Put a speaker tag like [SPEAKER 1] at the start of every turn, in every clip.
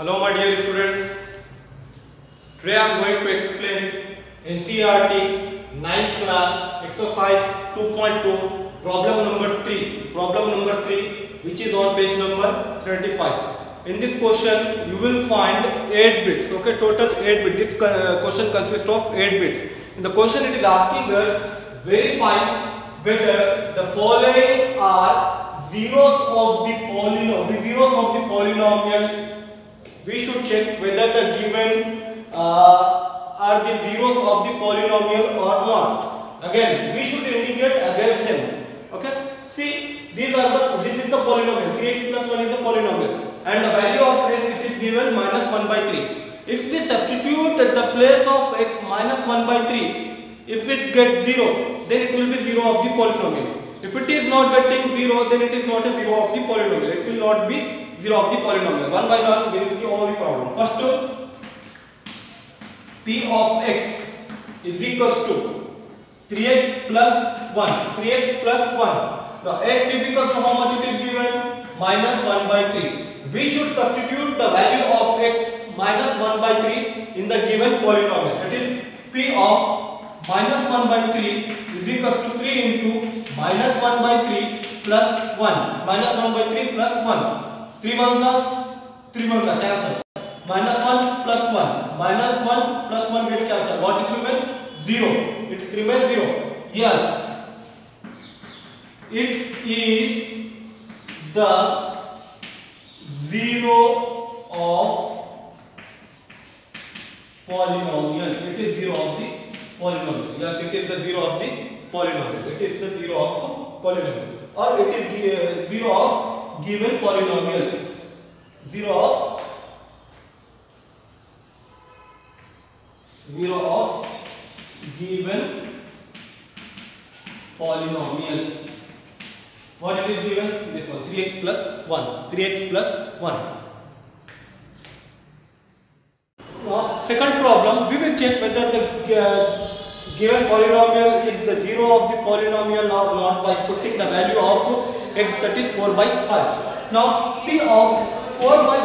[SPEAKER 1] Hello my dear students, today I am going to explain NCERT 9th class exercise 2.2 problem number 3 which is on page number 35. In this question you will find 8 bits, okay, total 8 bits. This question consists of 8 bits. In the question it is asking us verify whether the following are zeros of the polynomial. We should check whether the given are the zeros of the polynomial or not. Again, we should indicate against them. Okay. See, this is the polynomial. 3x plus 1 is the polynomial, and the value of x it is given minus 1 by 3. If we substitute at the place of x minus 1 by 3, if it gets 0, then it will be 0 of the polynomial. If it is not getting 0, then it is not a 0 of the polynomial. It will not be 0 of the polynomial. One by one we will see all the problem. First, p of x is equals to 3x plus 1. 3x plus 1. Now x is equal to how much it is given? Minus 1 by 3. We should substitute the value of x minus 1 by 3 in the given polynomial. That is p of minus 1 by 3 is equals to 3 into minus 1 by 3 plus 1. Minus 1 by 3 plus 1. 3 ones are cancel. Minus 1 plus 1. Minus 1 plus 1 get cancel. What is remain? 0. It's remain 0. Yes. It is the 0 of polynomial. It is 0 of the polynomial. Yes, it is the 0 of the polynomial. It is the 0 of polynomial. Or it is 0 of given polynomial. 0 of given polynomial. What it is given? This one, 3x plus 1. 3x plus 1. Now, second problem, we will check whether the given polynomial is the 0 of the polynomial or not by putting the value of x, that is 4 by 5. Now, p of 4 by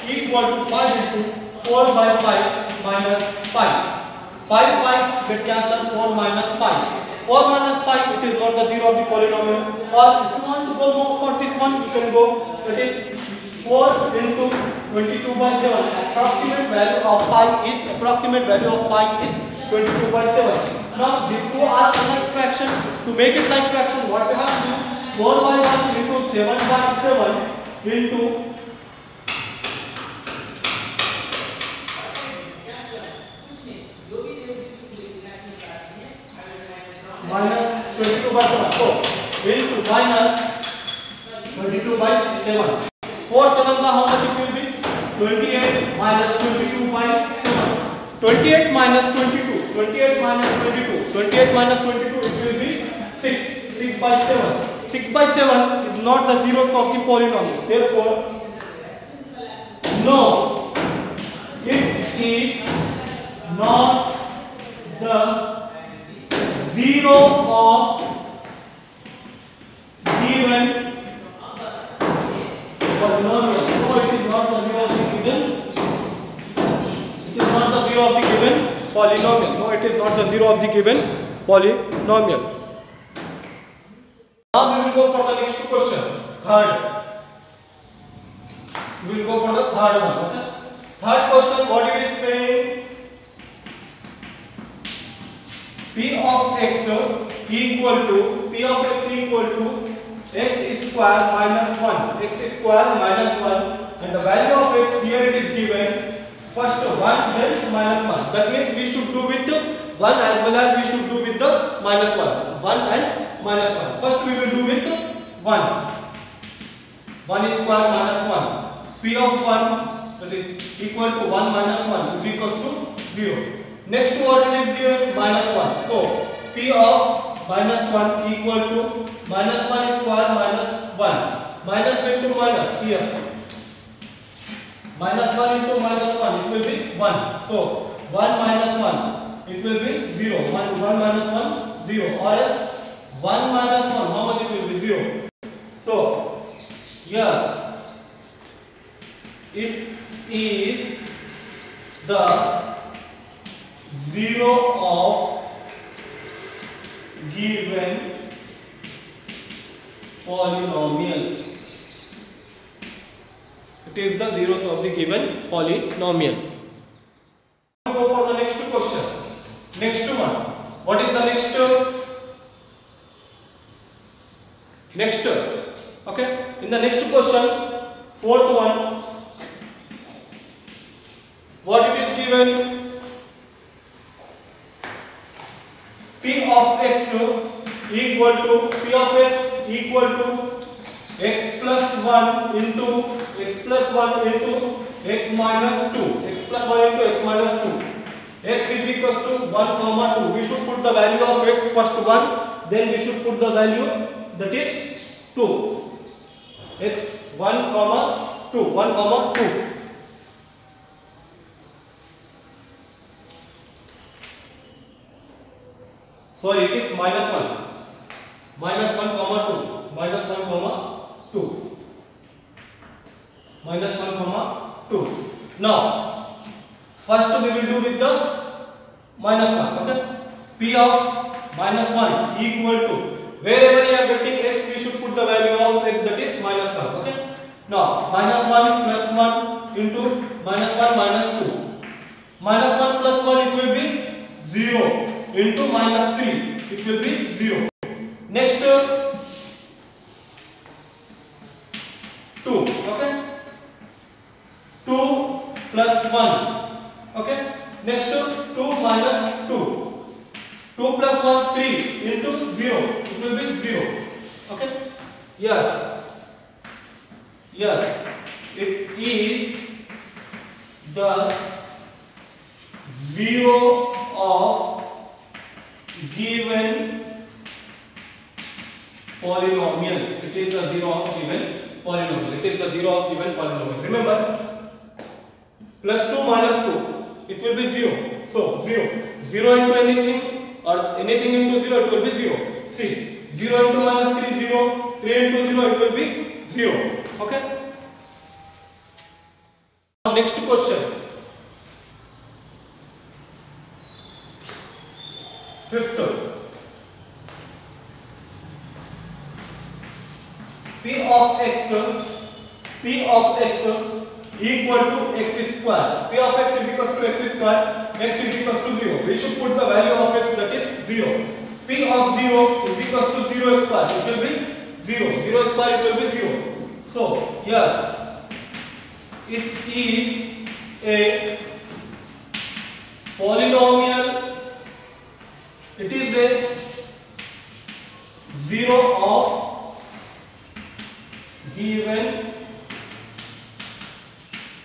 [SPEAKER 1] 5 equal to 5 into 4 by 5 minus 5. 5 get cancelled, 4 minus 5. 4 minus 5, it is not the 0 of the polynomial. Or if you want to go more for this one, you can go, that is 4 into 22 by 7. Approximate value of pi is 22 by 7. Now, these two are like fraction. To make it like fraction, what we have to do? 4 by 1 into 7 by 7 into minus 22 by 7. So, into minus 22 by 7. 4 7s are how much it will be? 28 minus 22 by 7. 28 minus 22. 28 minus 22. 28 minus 22 it will be 6. 6 by 7. 6 by 7 is not the zeros of the polynomial. Therefore, no, it is not the 0 of given polynomial. No, it is not the 0 of the given. It is not the 0 of the given polynomial. No, it is not the 0 of the given polynomial. Now we will go for the next question. Third. We will go for the third one. Okay? Third question, what it is saying? P of x equal to x square minus 1. X square minus 1. And the value of x here it is given. First 1 then minus 1. That means we should do with 1 as well as we should do with the minus 1. 1 and minus 1. First we will do with 1. 1 square minus 1. P of 1 that is equal to 1 minus 1 is equal to 0. Next what it is given? Minus 1. So P of minus 1 equal to minus 1 square minus 1. Minus into minus here. Minus 1 into minus 1 it will be 1. So 1 minus 1 it will be 0. 1 minus 1 0. Or else 1 minus 1 how much it will be? 0. So yes, it is the zero of given polynomial. It is the zeros of the given polynomial. Go for the next question. Next one. What is the next? Okay. In the next question, fourth one. What it is given? P of x equal to x plus 1 into x minus 2. X plus 1 into x minus 2. X is equals to 1 comma 2. We should put the value of x first 1, then we should put the value that is 2. X 1 comma 2. 1 comma 2. Sorry, it is minus 1. Minus 1 comma 2. Minus 1 comma 2. Minus 1 comma 2. Now, first we will do with the minus 1. Okay. P of minus 1 equal to, wherever you are getting x, we should put the value of x, that is minus 1. Okay. Now, minus 1 plus 1 into minus 1 minus 2. Minus 1 plus 1, it will be 0 into minus 3. It will be 0. Next, 2. Okay. 2 plus 1. Okay. Next, 2 minus 2. 2 plus 1, 3 into 0. It will be 0. Okay. Yes. Yes. It is the zero of given polynomial. It is the zero of given polynomial. It is the zero of given polynomial. Remember, plus 2 minus 2, it will be 0. So 0. 0 into anything or anything into 0, it will be 0. See, 0 into minus 3, 0. 3 into 0, it will be 0. Okay. Next question. Fifth. P of x equal to x square. P of x is equal to x square. X is equal to 0. We should put the value of x, that is 0. P of 0 is equal to 0 square. It will be 0. 0 square, it will be 0. So, yes, it is a polynomial. It is a zero of given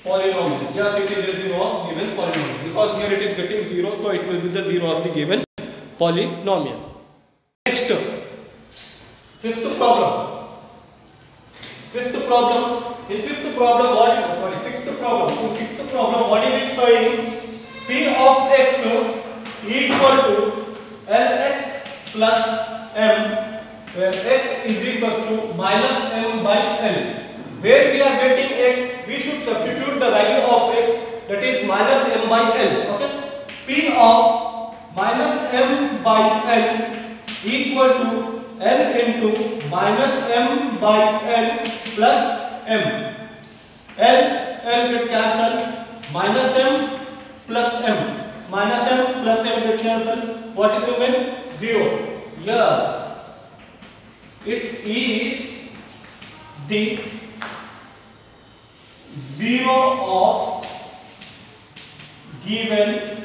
[SPEAKER 1] polynomial. Yes, it is a zero of given polynomial. Because here it is getting 0, so it will be the zero of the given polynomial. Next, fifth problem. Sixth problem, what is it saying? P of x equal to Lx plus m, where x is equal to minus m by L. Where we are getting x, we should substitute the value of x, that is minus m by L. Okay. P of minus m by L equal to L into minus m by L plus m. L get cancelled. Minus m plus m. Minus m plus m get cancelled. What is remain? 0. Yes. It is the zero of given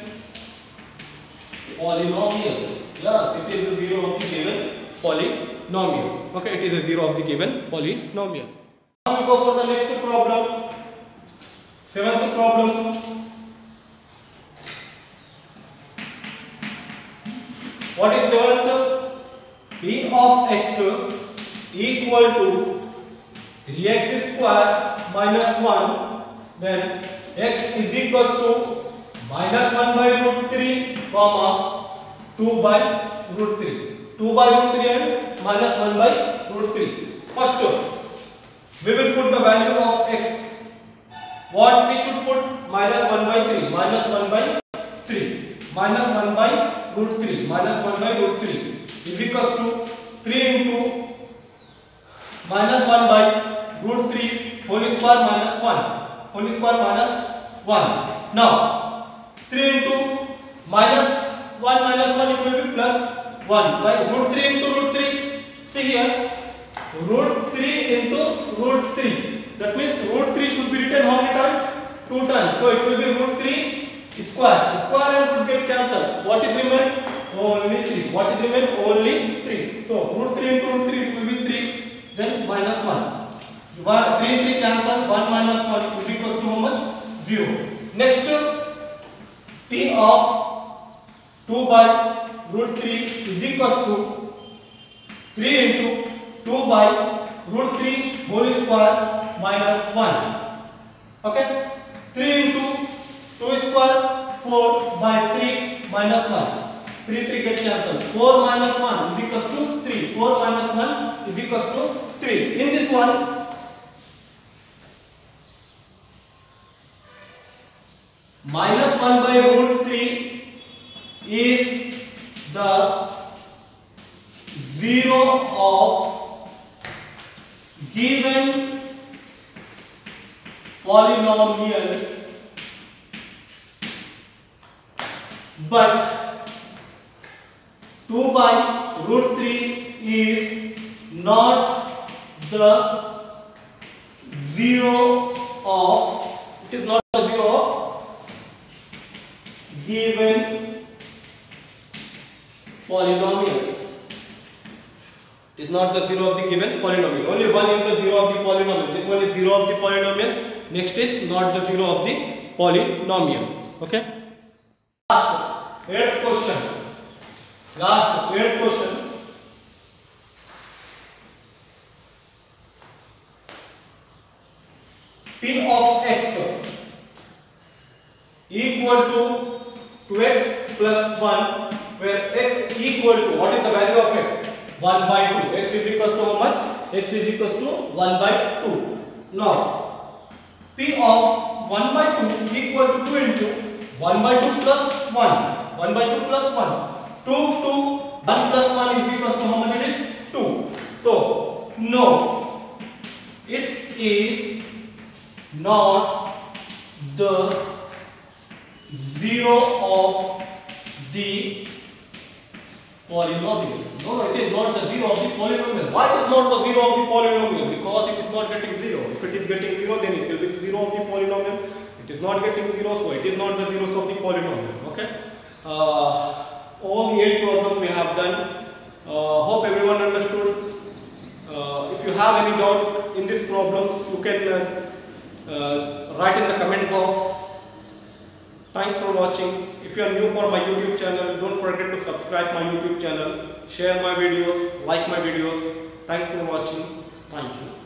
[SPEAKER 1] polynomial. Yes, it is the zero of the given polynomial. Okay, it is the zero of the given polynomial. Now we go for the next problem. Seventh problem. What is seventh? P of x equal to 3x square minus 1, then x is equal to minus 1 by root 3 comma 2 by root 3. 2 by root 3 and minus 1 by root 3. First, we will put the value of x. What we should put? Minus 1 by 3. Minus 1 by 3. Minus 1 by root 3. Minus 1 by root 3 is equals to 3 into minus 1 by root 3 whole square minus 1. Whole square minus 1. Now 3 into minus 1 it will be plus 1 by root 3 into root 3. See here, root 3 into root 3. That means root 3 should be written how many times? 2 times. So it will be root 3 square. Square and root get cancelled. What is remain? Only 3. What is remain? Only 3. So root 3 into root 3 it will be 3. Then minus 1. 3 cancel. 1 minus 1 is equal to how much? 0. Next, P of 2 by root 3 is equal to 3 into 2 by root 3 whole square minus 1. Okay? 3 into 2 square 4 by 3 minus 1. 3 get cancelled. 4 minus 1 is equal to 3. 4 minus 1 is equal to 3. In this one, minus 1 by root 3 is the zero of given polynomial, but 2 by root 3 is not the zero of, it is not the zero of given polynomial. It is not the zero of the given polynomial. Only one is the zero of the polynomial. This one is zero of the polynomial. Next is not the zero of the polynomial. Okay. Last eighth question. Last eighth question. P of x equal to 2x plus 1, where x equal to, what is the value of x? 1 by 2. X is equal to how much? X is equal to 1 by 2. Now, P of 1 by 2 equal to 2 into 1 by 2 plus 1. 1 by 2 plus 1. 2 to 1 plus 1 is equal to how much it is? 2. So, no, it is not the zero of the polynomial. No, it is not the zero of the polynomial. Why it is not the zero of the polynomial? Because it is not getting 0. If it is getting 0, then it will be the zero of the polynomial. It is not getting 0, so it is not the zeros of the polynomial. Okay. All the 8 problems we have done. Hope everyone understood. If you have any doubt in these problems, you can write in the comment box. Thanks for watching. If you are new for my YouTube channel, don't forget to subscribe my YouTube channel, share my videos, like my videos. Thanks for watching. Thank you.